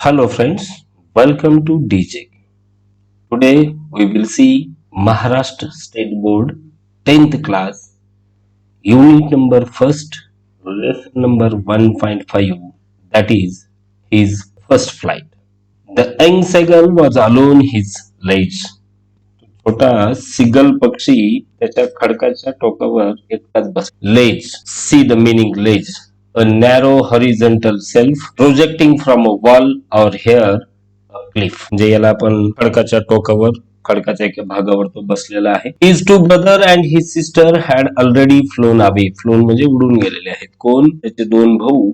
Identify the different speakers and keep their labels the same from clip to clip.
Speaker 1: Hello friends, welcome to DJ. Today we will see Maharashtra State Board 10th class unit number first lesson number 1.5, that is his first flight. The young seagull was alone his ledge. छोटा सिगल पक्षी त्याच्या खडकाच्या टोकावर एकटाच बस. Ledge, see the meaning ledge, a narrow horizontal self projecting from a wall or here a cliff. म्हणजे याला आपण खडकाच्या टोकावर खडकाच्या एका भागावर तो बसलेला आहे. His two brother and his sister had already flown away. Flown म्हणजे उडून गेलेले आहेत. कोण? त्याचे दोन भाऊ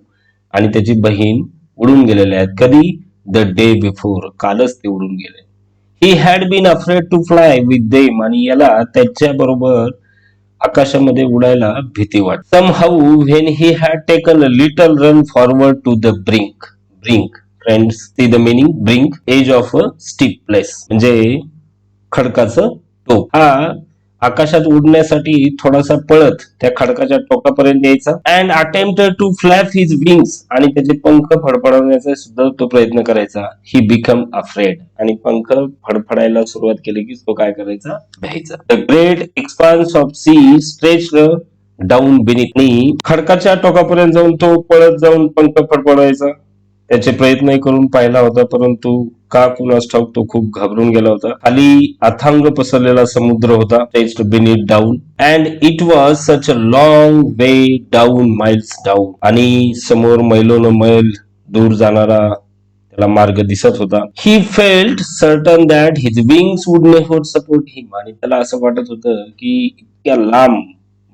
Speaker 1: आणि त्याची बहीण उडून गेलेले आहेत. कधी? The day before, कालच ते उडून गेले. He had been afraid to fly with them आणि याला त्याच्या बरोबर आकाशामध्ये उडायला भीती वाट. Somehow when he had taken a little run forward to the brink, friends, see the meaning, brink, edge of a steep place, म्हणजे खडकाचं टोक. हा आकाशात उडण्यासाठी थोडासा पळत त्या खडकाच्या टोकापर्यंत यायचा and attempted to flap his wings आणि त्याचे पंख फडफडवण्याचा सुद्धा तो प्रयत्न करायचा. ही बिकम अफ्रेड आणि पंख फडफडायला सुरुवात केली की तो काय करायचा? भ्यायचा. The great expanse of sea stretched down beneath. खडकाच्या टोकापर्यंत जाऊन तो पळत जाऊन पंख फडफडवायचा. त्याचे प्रयत्नही करून पाहिला होता, परंतु का कुणास ठाऊक तो खूप घाबरून गेला होता. खाली अथांग पसरलेला समुद्र होता. Test beneath down and it was such a long way down, miles down, आणि समोर मैलोन मैल दूर जाणारा त्याला मार्ग दिसत होता. He felt certain that his wings would never support him. आणि त्याला असं वाटत होतं की इतक्या लांब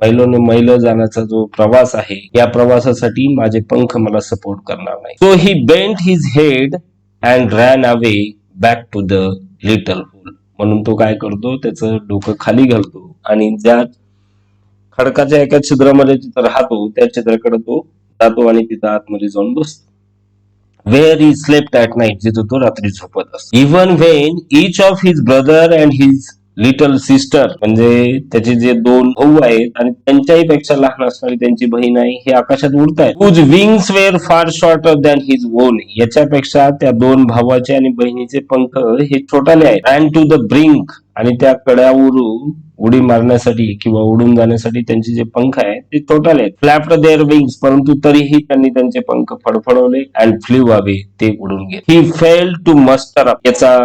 Speaker 1: मैलोने मैल जाण्याचा जो प्रवास आहे, या प्रवासासाठी माझे पंख मला सपोर्ट करणार नाही. So he bent his head and ran away back to the little hole. म्हणून तो काय करतो? त्याचं डोकं खाली घालतो आणि ज्या खडकाच्या एका छिद्रामध्ये तिथं राहतो त्या छिद्राकडे तो जातो आणि तिथं आतमध्ये जाऊन बसतो. Where he slept at night, जिथं तो रात्री झोपत असतो. Even when each of his brother and his little sister, म्हणजे त्याचे जे दोन भाऊ आहेत आणि त्यांच्याही पेक्षा लहान असणारी त्यांची बहीण आहे, हे आकाशात उडतायत. Whose wings were far shorter than his own. याच्यापेक्षा त्या दोन भावाचे आणि बहिणीचे पंख हे छोटाले आहेत. And to the brink, आणि त्या कड्यावरून उडी मारण्यासाठी किंवा उडून जाण्यासाठी त्यांचे जे पंख आहेत ते छोटाले आहेत. फ्लॅप्ड देअर विंग्स, परंतु तरीही त्यांनी त्यांचे पंख फडफडवले अँड फ्ल्यू अवे, ते उडून गेले. ही फेल्ड टू मस्टर अप. याचा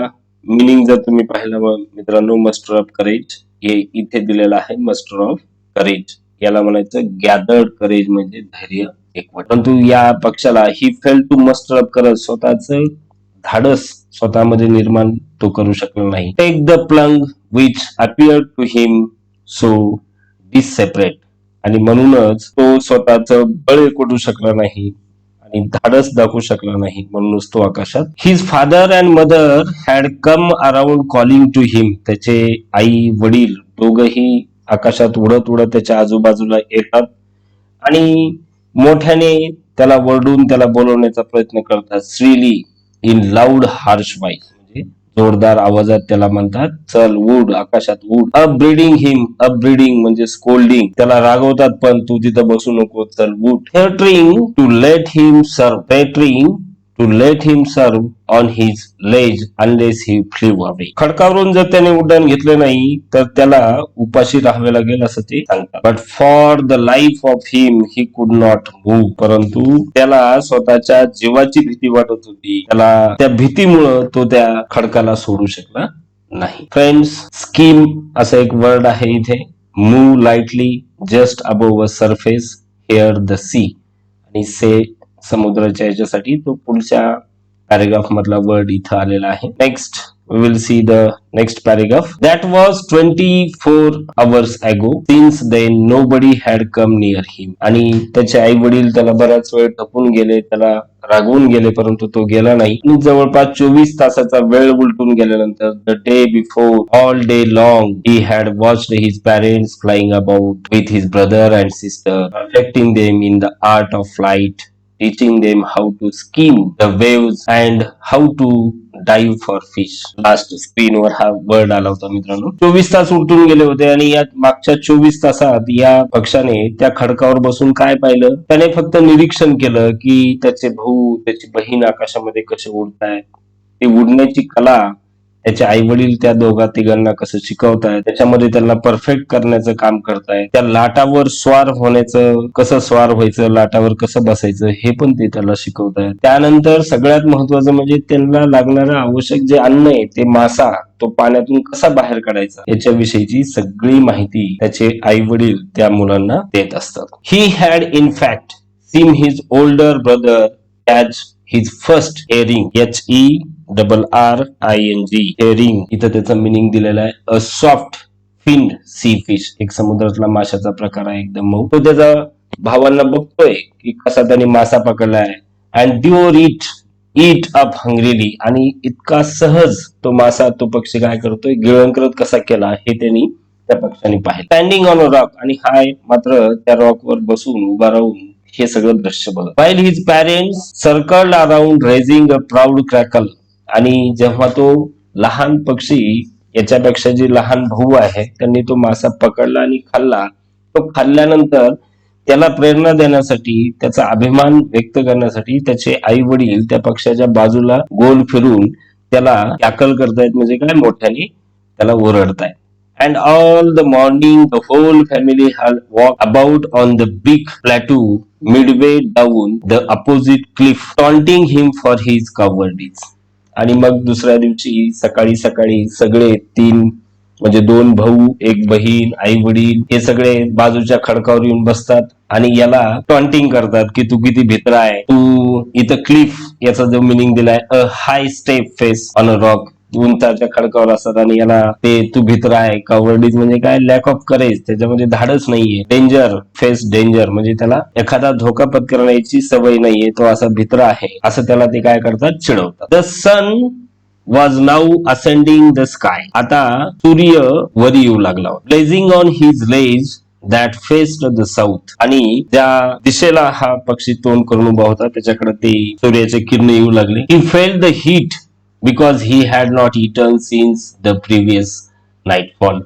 Speaker 1: मिनिंग जर तुम्ही पाहिलं मित्रांनो, मस्टर ऑफ करेज हे इथे दिलेलं आहे. मस्टर ऑफ करेज याला म्हणायचं गॅदर्ड करेज, म्हणजे धैर्य एकवट. परंतु या पक्षाला he failed to muster up करत स्वतःच धाडस स्वतःमध्ये निर्माण तो करू शकला नाही. Take the plunge which appeared to him so desperate, आणि म्हणूनच तो स्वतःच बळ एकवटू शकला नाही आणि धाडस दाखवू शकला नाही, म्हणूनच तो आकाशात. His father and mother had come around calling to him. त्याचे आई वडील दोघही आकाशात उडत उडत त्याच्या आजूबाजूला येतात आणि मोठ्याने त्याला वरडून त्याला बोलवण्याचा प्रयत्न करतात. श्रीली, इन लाऊड हार्श व्हॉइस, म्हणजे जोरदार आवाजात त्याला म्हणतात, चल उड, आकाशात उड. अपब्रीडिंग हिम, अपब्रीडिंग म्हणजे स्कोल्डिंग, त्याला रागवतात, पण तू तिथं बसू नको, चल उड. थ्रेटरिंग टू लेट हिम सर्व, थ्रेटरिंग to let him starve on his ledge unless he flew away. खडकावरून जर त्याने उड्डाण घेतलं नाही तर त्याला उपाशी राहावे लागेल असं ते सांगतात. But for the life of him he could not move, परंतु त्याला स्वतःच्या जीवाची भीती वाटत होती. त्याला त्या भीतीमुळं तो त्या खडकाला सोडू शकला नाही. फ्रेंड्स, स्कीम असं एक वर्ड आहे इथे. Move lightly just above a surface here the sea, आणि से समुद्राच्या याच्यासाठी तो पुढच्या पॅरेग्राफ मधला वर्ड इथं आलेला आहे. Next we will see the next paragraph. That was 24 hours ago. Since then nobody had come near him. आणि त्याचे आई वडील त्याला बराच वेळ ठपून गेले, त्याला रागवून गेले, परंतु तो गेला नाही. जवळपास 24 तासाचा वेळ उलटून गेल्यानंतर the day before, all day long he had watched his parents flying about with his brother and sister, perfecting them in the art of flight, teaching them how to skim the waves and how to डाईव्ह for fish. Last स्क्रीनवर हा word आला होता मित्रांनो. 24 तास उलटून गेले होते आणि या मागच्या 24 तासात या पक्षाने त्या खडकावर बसून काय पाहिलं, त्याने फक्त निरीक्षण केलं की त्याचे भाऊ त्याची बहीण आकाशामध्ये कसे उडतायत, ती उडण्याची कला त्याचे आई वडील त्या दोघा तिघांना कसं शिकवतायत, त्याच्यामध्ये त्यांना परफेक्ट करण्याचं काम करतायत, त्या लाटावर स्वार होण्याचं, कसं स्वार व्हायचं, लाटावर कसं बसायचं हे पण ते त्याला शिकवतायत. त्यानंतर सगळ्यात महत्वाचं म्हणजे त्यांना लागणारं आवश्यक जे अन्न आहे ते मासा तो पाण्यातून कसा बाहेर काढायचा याच्याविषयीची सगळी माहिती त्याचे आई वडील त्या मुलांना देत असतात. He had in fact seen his older brother catch his first herring, HERRING herring. इथं त्याचा मिनिंग दिलेला आहे a soft finned sea fish, एक समुद्रातला माशाचा प्रकार आहे एकदम मऊ. तो त्याचा भावांना बघतोय की कसा त्याने मासा पकडलाय अँड ड्युअर इट अप हंग्रीली, आणि इतका सहज तो मासा तो पक्षी काय करतोय गिळंकृत कसा केला हे त्यांनी त्या पक्षाने पाहिलं. स्टँडिंग ऑन अ रॉक, आणि हा मात्र त्या रॉकवर बसून उभा राहून हे सगळं दृश्य बघत. While his parents circled around raising a proud cackle, आणि जेव्हा तो लहान पक्षी याच्यापेक्षा जे लहान भाऊ आहे त्यांनी तो मासा पकडला आणि खाल्ला, तो खाल्ल्यानंतर त्याला प्रेरणा देण्यासाठी, त्याचा अभिमान व्यक्त करण्यासाठी त्याचे आई वडील त्या पक्षाच्या बाजूला गोल फिरून त्याला टॅकल करतायत, म्हणजे काय मोठ्याने त्याला ओरडतायत. And all the morning the whole family had walked about on the big plateau midway down the opposite cliff, taunting him for his cowardice. आणि मग दुसऱ्या दिवशी सकाळी सकाळी सगळे तीन म्हणजे दोन भाऊ, एक बहीण, आई वडील हे सगळे बाजूच्या खडकावर येऊन बसतात आणि याला टॉन्टिंग करतात की तू किती भित्रा आहे, तू इथं क्लिफ याचा जो मिनिंग दिलाय a high step face on a rock, उंचाच्या खडकावर असतात आणि याला ते तू भित्र आहे. कवर्डीज म्हणजे काय, लॅक ऑफ करेज, त्याच्यामध्ये धाडच नाहीये. डेंजर फेस डेंजर म्हणजे त्याला एखादा धोका पत्करण्याची सवय नाहीये, तो असा भित्र आहे असं त्याला ते काय करतात, चिडवतात. The sun was now ascending the sky, आता सूर्य वर येऊ लागला. Blazing on his ledge that faced the south, आणि ज्या दिशेला हा पक्षी तोंड करून उभा होता त्याच्याकडे ते सूर्याचे किरण येऊ लागले. He felt the heat because he had not eaten since the previous nightfall,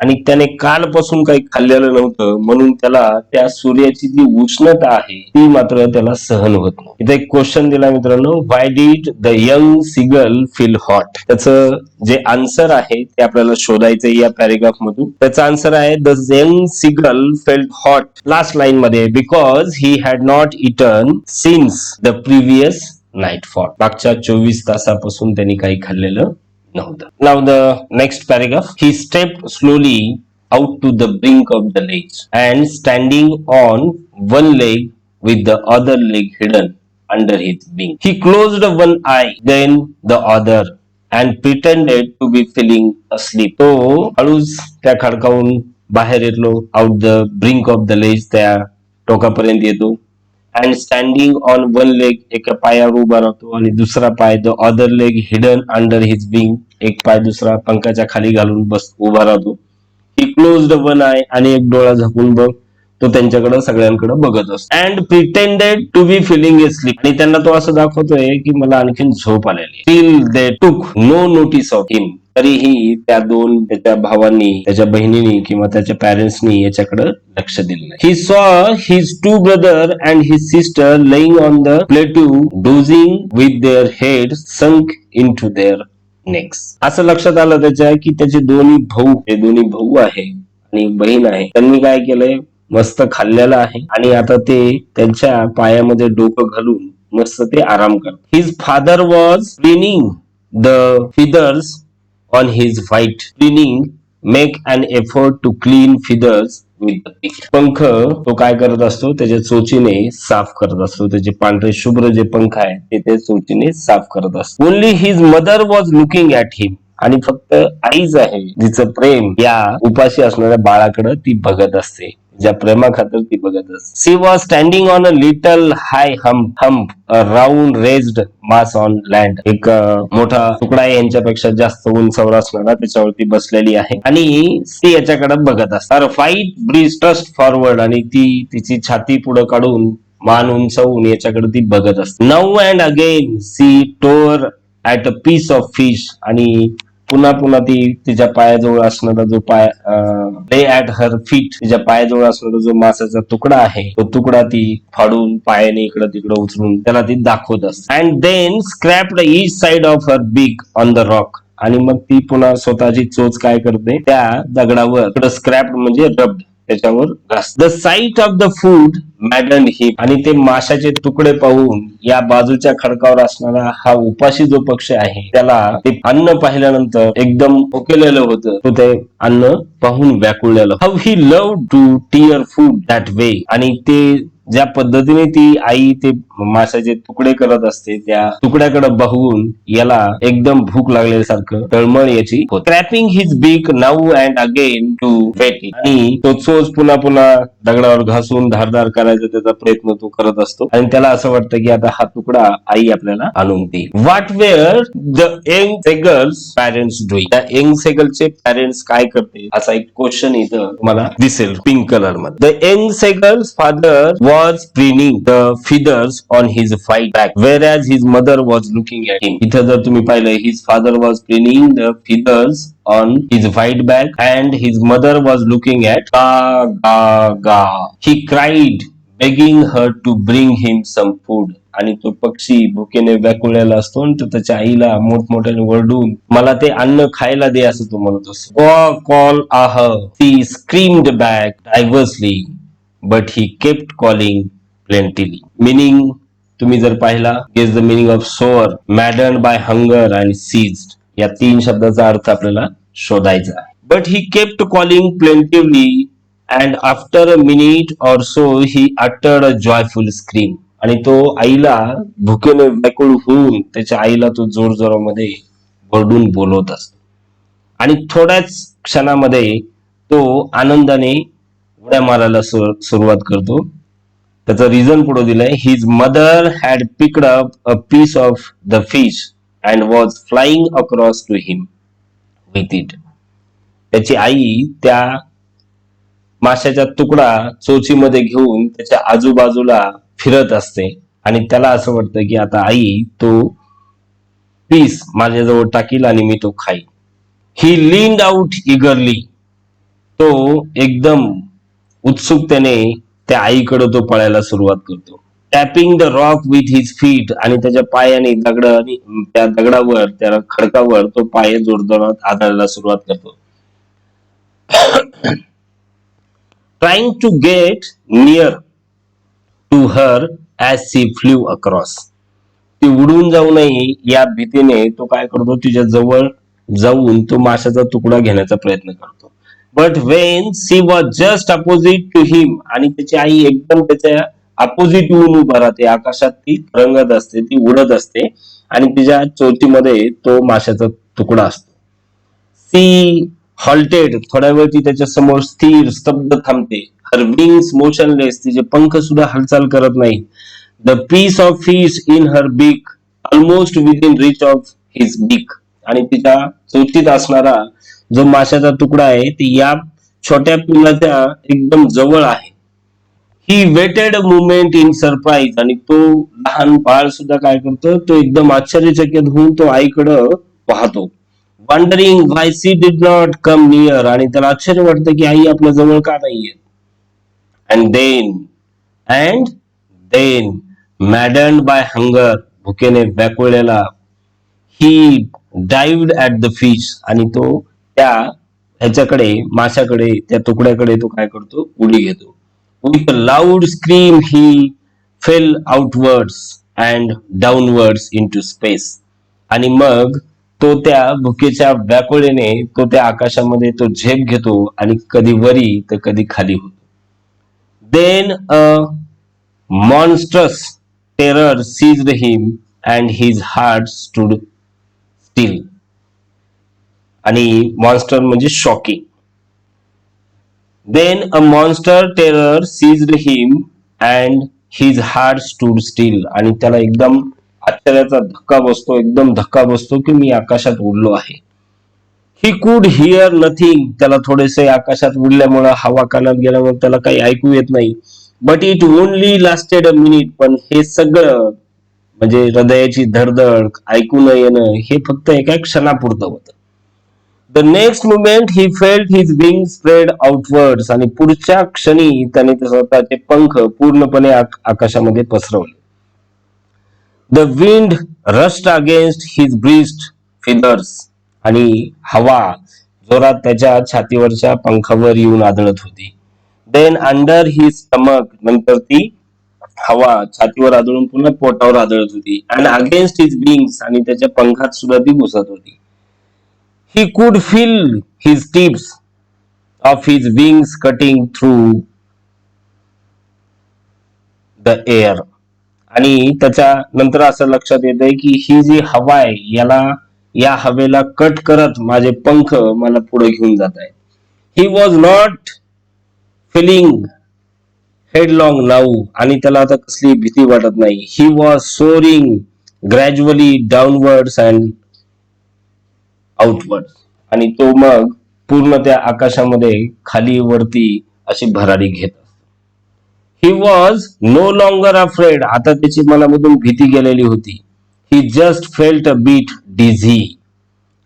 Speaker 1: आणि त्याने कालपासून काही खाल्लेलं नव्हतं म्हणून त्याला त्या सूर्याची जी उष्णता आहे ती मात्र त्याला सहन होत नाही. इथे एक क्वेश्चन दिला मित्रांनो, why did the young seagull feel hot, त्याचं जे आन्सर आहे ते आपल्याला शोधायचं या पॅरेग्राफ मधून. त्याचा आन्सर आहे the young seagull felt hot, last line मध्ये, because he had not eaten since the previous nightfall, मागच्या 24 तासापासून त्यांनी काही खाल्लेलं नव्हतं. Now the next paragraph, he stepped slowly out to the brink of the लेक and standing on one leg with the other leg hidden under his wing, he closed one eye then the other and pretended to be feeling asleep. तो हळूच त्या खडकावून बाहेर येतो, out the brink of the लेक, त्या टोकापर्यंत येतो. And standing on one leg, एका पायावर उभा राहतो आणि दुसरा पाय the other leg hidden under his wing, एक पाय दुसरा पंखाच्या खाली घालून उभा राहतो. ही क्लोज्ड वन आय, आणि एक डोळा झाकून बघ तो त्यांच्याकडे सगळ्यांकडे बघत असतो. And pretended to be feeling asleep, आणि त्यांना तो असं दाखवतोय की मला आणखीन झोप आलेली. टिल दे टूक नो नोटीस ऑफ हिम, तरीही त्या दोन त्याच्या भावांनी, त्याच्या बहिणीनी किंवा त्याच्या पॅरेंट्सनी याच्याकडे लक्ष दिलं नाही. He saw his two brother and his sister lying on the plateau dozing with their head sunk into their necks, असं लक्षात आलं त्याच्या की त्याचे दोन्ही भाऊ आहे आणि बहीण आहे, त्यांनी काय केलंय, मस्त खाल्लेलं आहे आणि आता ते त्यांच्या पायामध्ये डोकं घालून मस्त ते आराम करतात. His father was cleaning the feathers on his white, cleaning, make an effort to clean feathers with the pick. पंख तो काय करत असतो, त्याच्या चोचीने साफ करत असतो, त्याचे पांढरे शुभ्र जे पंख आहे ते त्या चोचीने साफ करत असतो. Only his mother was looking at him, आणि फक्त आईच आहे जिचं प्रेम या उपाशी असणाऱ्या बाळाकडे ती बघत असते, ज्या प्रेमाखातर ती बघत असते. She was standing on a little high hump a round raised mass on land, एक मोठा तुकडा आहे यांच्यापेक्षा जास्त उंचावर असणारा त्याच्यावरती बसलेली आहे आणि ती याच्याकडे बघत असते. हर फाईट ब्रीज ट्रस्ट फॉरवर्ड, आणि ती तिची छाती पुढे काढून मान उंचावून याच्याकडे ती बघत असते. Now and again she tore at a piece of fish, आणि पुन्हा पुन्हा ती तिच्या पायाजवळ असणारा जो ले ऍट हर फीट, तिच्या पायाजवळ असणारा जो मासाचा तुकडा आहे तो तुकडा ती फाडून पायाने इकडं तिकडं उचलून त्याला ती दाखवत असते. And then scraped each side of her beak on the rock, आणि मग ती पुन्हा स्वतःची चोच काय करते त्या दगडावर स्क्रॅप म्हणजे रब्ड त्याच्यावर घास. The sight of the food maddened him, आणि ते माशाचे तुकडे पाहून या बाजूच्या खडकावर असणारा हा उपाशी जो पक्ष आहे त्याला ते अन्न पाहिल्यानंतर एकदम भुकेलेलं होतं, तो ते अन्न पाहून व्याकुळलेलं. How he love to tear food that way, आणि ते ज्या पद्धतीने ती आई ते माशाचे तुकडे करत असते त्या तुकड्याकडे बघून याला एकदम भूक लागल्यासारखं तळमळ याची होत. Scraping his beak now and again to whet it, आणि तो चोच पुन्हा पुन्हा दगडावर घासून धारदार करायचा त्याचा प्रयत्न तो करत असतो, आणि त्याला असं वाटतं की आता हा तुकडा आई आपल्याला आणून देईल. What were the young seagull's parents doing, त्या यंग सेगलचे पॅरेंट्स काय करते असा एक क्वेश्चन इथं तुम्हाला दिसेल पिंक कलर मध्ये. The young seagull's father was preening the feathers on his white back, whereas his mother was looking at him. इथं जर तुम्ही पाहिलं, his father was preening the feathers on his white back and his mother was looking at ga ga ga. He cried, begging her to bring him some food. आणि तो पक्षी भुकेने व्याकुळलेला असतो आणि तो त्याच्या आईला मोठमोठ्याने वरडून मला ते अन्न खायला दे असं तो म्हणत असतो. कॉल आह, ती screamed back derisively, but he kept calling plentifully. Meaning, तुम्ही जर पाहिला, is the meaning of sore, maddened by hunger and seized. या तीन शब्दाचा अर्थ आपल्याला शोधायचा आहे. But he kept calling plentifully and after a minute or so he uttered a joyful scream. आणि तो आईला भुकेने व्याकुळ होऊन त्याच्या आईला तो जोरजोरामध्ये वरडून बोलवत असतो, आणि थोड्याच क्षणामध्ये तो आनंदाने उड्या मारायला सुरुवात करतो. त्याचं रिझन पुढे दिलंय. His mother had picked up a piece of the fish and was flying across to him with it. त्याची आई त्या माशाचा तुकडा चोचीमध्ये घेऊन त्याच्या आजूबाजूला फिरत असते, आणि त्याला असं वाटतं की आता आई तो पीस माझ्याजवळ टाकील आणि मी तो खाईल. ही लीन्ड आउट इगरली, तो एकदम उत्सुकतेने त्या आईकडे तो पळायला सुरुवात करतो. Tapping the rock with his feet, आणि त्याच्या पायाने त्या दगडावर त्या खडकावर तो पाय जोरजोरात आदळायला सुरुवात करतो. Trying to get near to her as she flew across, ती उडून जाऊ नये या भीतीने तो काय करतो, तिच्या जवळ जाऊन तो माशाचा तुकडा घेण्याचा प्रयत्न करतो. But when she was just opposite to him, आणि त्याची आई एकदम त्याच्या अपोजिट येऊन उभा राहते. आकाशात ती रंगत असते, ती उडत असते, आणि तिच्या चोचीमध्ये तो माशाचा तुकडा असतो. सी हॉल्टेड, थोड्या वेळ ती त्याच्या समोर स्थिर स्तब्ध थांबते. हर विंग्स मोशनलेस, तिचे पंख सुद्धा हालचाल करत नाही. The piece of fish in her beak almost within reach of his beak, आणि तिच्या चोचीत असणारा जो माशाचा तुकडा आहे ती या छोट्या पिल्लाच्या एकदम जवळ आहे. He waited movement in surprise, आणि तो लहान बाळ सुद्धा काय करतो, तो एकदम आश्चर्यचकित होऊन तो आईकडं पाहतो. Wondering Y she did not come near, आणि त्याला आश्चर्य वाटतं की आई आपल्या जवळ का नाहीये. And then maddened by hunger, भुकेने व्याकुळलेला, he dived at the fish, आणि तो त्या ह्याच्याकडे माशाकडे त्या तुकड्याकडे तो काय करतो, उडी घेतो. With a loud scream he fell outwards and downwards into space, आणि मग तो त्या भुकेच्या व्याकुळीने तो त्या आकाशामध्ये तो झेप घेतो आणि कधी वरी तर कधी खाली होतो. Then a monstrous terror seized him and his heart stood still, आणि मॉन्स्टर म्हणजे shocking. Then a monster terror seized him and his heart stood still, आणि त्याला एकदम आश्चर्याचा धक्का बसतो, एकदम धक्का बसतो की मी आकाशात उडलो आहे. ही कुड हिअर नथिंग, त्याला थोडेसे आकाशात उडल्यामुळे हवा कानात गेल्यामुळे त्याला काही ऐकू येत नाही. But it only lasted a minute, पण हे सगळं म्हणजे हृदयाची धडधड ऐकू न येणं हे फक्त एका क्षणापुरतं होतं. The next moment he felt his wing spread outwards आणि पुढच्या क्षणी त्याने स्वतःचे पंख पूर्णपणे आकाशामध्ये पसरवले. The wind rust against his breast feathers आणि हवा जोरात त्याच्या छातीवरच्या पंखावर येऊन आदळत होती. देन अंडर हिज स्टमक, नंतर ती हवा छातीवर आदळून पुन्हा पोटावर आदळत होती. अँड अगेन्स्ट हिज विंग्स, आणि त्याच्या पंखात सुद्धा ती घुसत होती. He could feel his tips of his wings cutting through the air. आणि त्याच्या नंतर असं लक्षात येतंय की ही जी हवा आहे या हवेला कट करत माझे पंख मला पुढे घेऊन जात आहे. He was not falling headlong now, आणि त्याला आता कसली भीती वाटत नाही. He was soaring gradually downwards and outward, आणि तो मग पूर्ण त्या आकाशामध्ये खाली वरती अशी भरारी घेत. He was no longer afraid, आता त्याची मनामधून भीती गेलेली होती. He just felt a bit dizzy,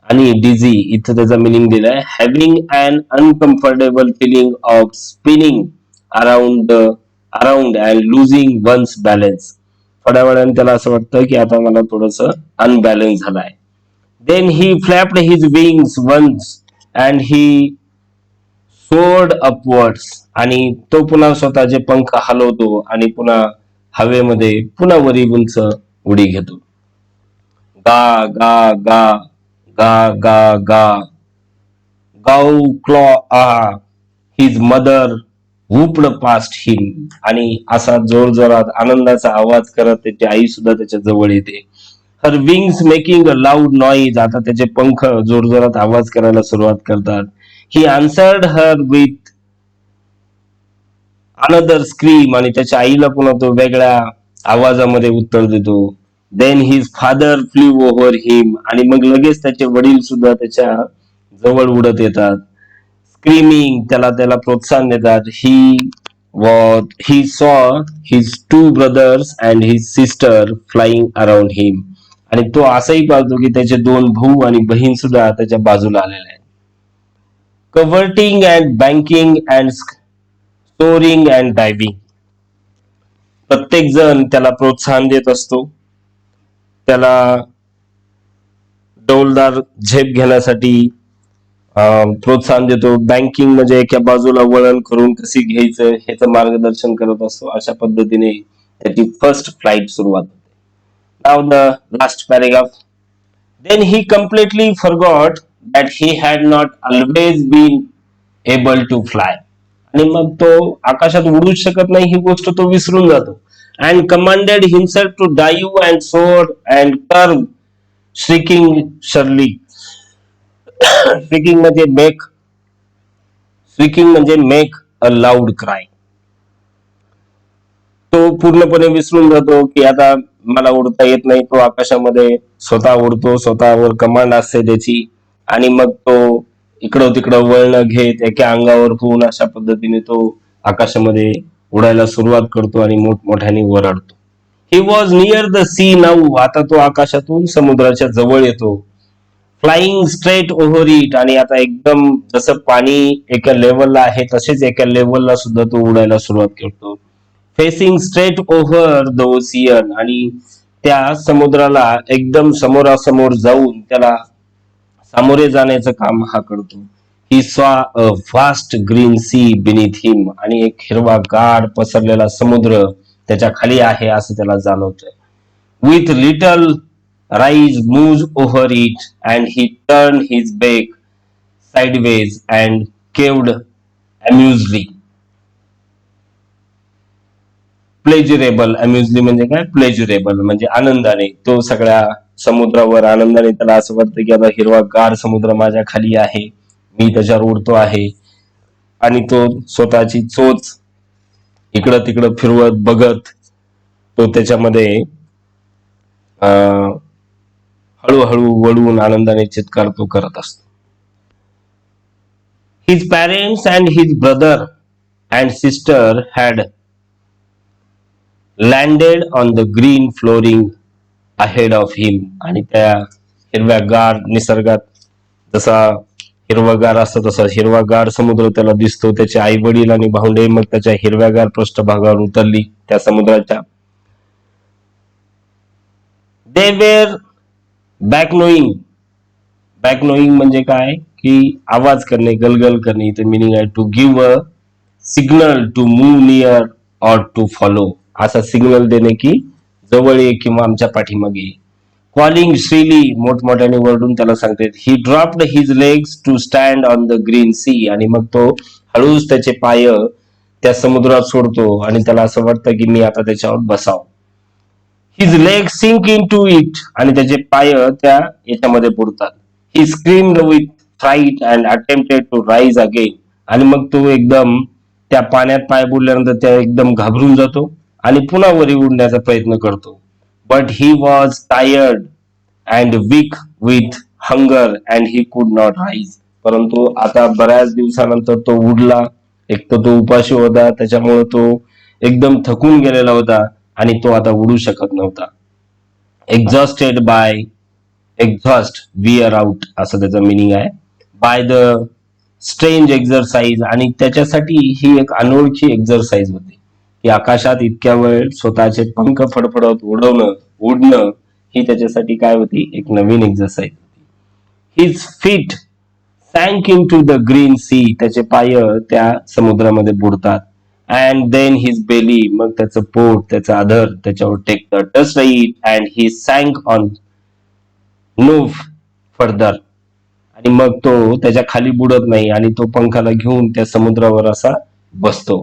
Speaker 1: आणि डिझी इथं त्याचा मिनिंग दिलाय having an uncomfortable feeling of spinning around and losing one's balance. थोड्या वेळाने त्याला असं वाटतं की आता मला थोडस अनबॅलन्स झालाय. Then he flapped his wings once and he soared upwards, आणि तो पुन्हा स्वतःचे पंख हलवतो आणि पुन्हा हवेमध्ये पुन्हा वरी उंच उडी घेतो. गा गा गा गा गा गा गाऊ क्लॉ आ हिज मदर वूपड पास्ट हिम, आणि असा जोरजोरात आनंदाचा आवाज करत त्याची आई सुद्धा त्याच्या जवळ येते. Her wings making a loud noise, आता त्याचे पंख जोरजोरात आवाज करायला सुरुवात करतात. He answered her with another scream, आणि त्याच्या आईला पुन्हा तो वेगळ्या आवाजामध्ये उत्तर देतो. Then his father flew over him, आणि मग लगेच त्याचे वडील सुद्धा त्याच्या जवळ उडत येतात. स्क्रीमिंग, त्याला त्याला प्रोत्साहन देतात. He saw his two brothers and his sister flying around him, आणि तो असंही पाहतो की त्याचे दोन भाऊ आणि बहीण सुद्धा त्याच्या बाजूला आलेले आहेत. Cavorting and banking and soaring and diving, प्रत्येक जण त्याला प्रोत्साहन देत असतो, त्याला डौलदार झेप घेण्यासाठी प्रोत्साहन देतो. बँकिंग म्हणजे एका बाजूला वळण करून कशी घ्यायचं ह्याचं मार्गदर्शन करत असतो. अशा पद्धतीने त्याची फर्स्ट फ्लाईट सुरुवात होते. Now the last paragraph. Then he completely forgot that he had not always been able to fly, आणि मग तो आकाशात उडूच शकत नाही ही गोष्ट तो विसरून जातो. And commanded himself to dive and soar and curve shrieking shrilly. Shrieking म्हणजे मेक अ लाऊड क्राय. तो पूर्णपणे विसरून जातो की आता मला उडता येत नाही. तो आकाशामध्ये स्वतः उडतो, स्वतःवर कमांड असते त्याची, आणि मग तो इकडं तिकडं वळण घेत एका अंगावर होऊन अशा पद्धतीने तो आकाशामध्ये उडायला सुरुवात करतो आणि मोठमोठ्याने वरडतो. He was near the sea now, आता तो आकाशातून समुद्राच्या जवळ येतो. फ्लाइंग स्ट्रेट ओव्हर इट, आणि आता एकदम जसं पाणी एका लेवलला आहे तसेच एका लेवलला सुद्धा तो उडायला सुरुवात करतो. Facing straight over the ocean, आणि त्या समुद्राला एकदम समोरासमोर जाऊन त्याला सामोरे जाण्याचं काम हा करतो. He saw a vast green sea beneath him, आणि एक हिरवा गाढ पसरलेला समुद्र त्याच्या खाली आहे असं त्याला जाणवतंय. With little rise moves over it, and he turned his back sideways and caved amusedly. Pleasurable, amusedly म्हणजे काय, प्लेजरेबल म्हणजे आनंदाने. तो सगळ्या समुद्रावर आनंदाने, त्याला असं वाटतं की आता हिरवा गार समुद्र माझ्या खाली आहे, मी त्याच्यावर उडतो आहे, आणि तो स्वतःची चोच इकडं तिकडं फिरवत बघत तो त्याच्यामध्ये हळूहळू वळून आनंदाने चित्कार तो करत असतो. His parents and his brother and sister had landed on the green flooring ahead of him. आणि त्या हिरव्यागार निसर्गात जसा हिरवागार असतो तसा हिरवागार समुद्र त्याला दिसतो. त्याचे आई वडील आणि भावंडे मग त्याच्या हिरव्यागार पृष्ठभागावर उतरली त्या समुद्राच्या. They were back knowing. Back knowing म्हणजे काय की आवाज करणे, गलगल करणे. इथे मिनिंग आहे to give a signal to move near or to follow. असा सिग्नल देणे की जवळ ये किंवा आमच्या पाठीमागे ये. कॉलिंग श्रीली मोठमोठ्याने वरडून त्याला सांगतात. He dropped his legs to stand on the green sea. आणि मग तो हळूच त्याचे पाय त्या समुद्रात सोडतो आणि त्याला असं वाटतं की मी आता त्याच्यावर बसाव. His leg sink into it. आणि त्याचे पाय त्या याच्यामध्ये बुडतात. He screamed with fright and attempted to rise again. आणि मग तो एकदम त्या पाण्यात पाय बुडल्यानंतर त्या एकदम घाबरून जातो आणि पुन्हा वरी उडण्याचा प्रयत्न करतो. But he was tired and weak with hunger and he could not rise. परंतु आता बऱ्याच दिवसानंतर तो उडला. एक तर तो उपाशी होता, त्याच्यामुळे तो एकदम थकून गेलेला होता आणि तो आता उडू शकत नव्हता. Exhausted by exhaust wear out असं त्याचं मिनिंग आहे. By the strange exercise. आणि त्याच्यासाठी ही एक अनोळखी एक्झरसाइज होती की आकाशात इतक्या वेळ स्वतःचे पंख फडफडत उडणं ही त्याच्यासाठी काय होती, एक नवीन एक्झरसाइज होती. His feet sank into the green sea. त्याचे पाय त्या समुद्रामध्ये बुडतात. And then his belly. मग त्याचं पोट, त्याचा आधर त्याच्यावर टेकतं. Touch it and he sank on no further. आणि मग तो त्याच्या खाली बुडत नाही आणि तो पंखाला घेऊन त्या समुद्रावर असा बसतो.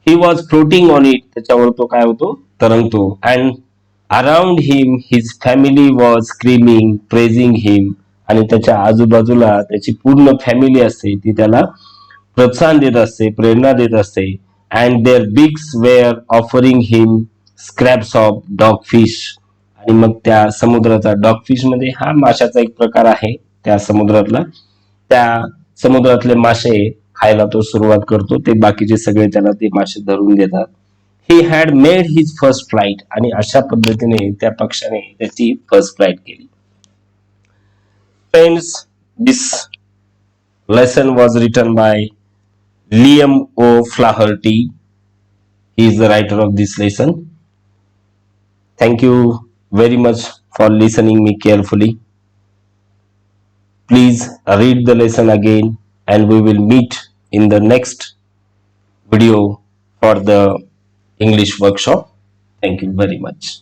Speaker 1: He was floating on it. त्याच्यावर तो काय होतो, तरंगतो. And around him his family was screaming praising him. आणि त्याच्या आजूबाजूला त्याची पूर्ण फॅमिली असते, ती त्याला प्रोत्साहन देत असते, प्रेरणा देत असते. And there bigs were offering him scraps of dog fish. आणि मग त्या समुद्राचा डॉग फिश म्हणजे हा माशाचा एक प्रकार आहे त्या समुद्रातला. त्या समुद्रातले मासे खायला तो सुरुवात करतो. ते बाकीचे सगळे त्याला ते मासे धरून देतात. He had made his first flight. आणि अशा पद्धतीने त्या पक्षाने त्याची फर्स्ट फ्लाईट केली. Friends, this lesson was written by Liam O'Flaherty. He is the writer of this lesson. Thank you very much for listening me carefully. Please read the lesson again and we will meet in the next video for the English workshop. Thank you very much.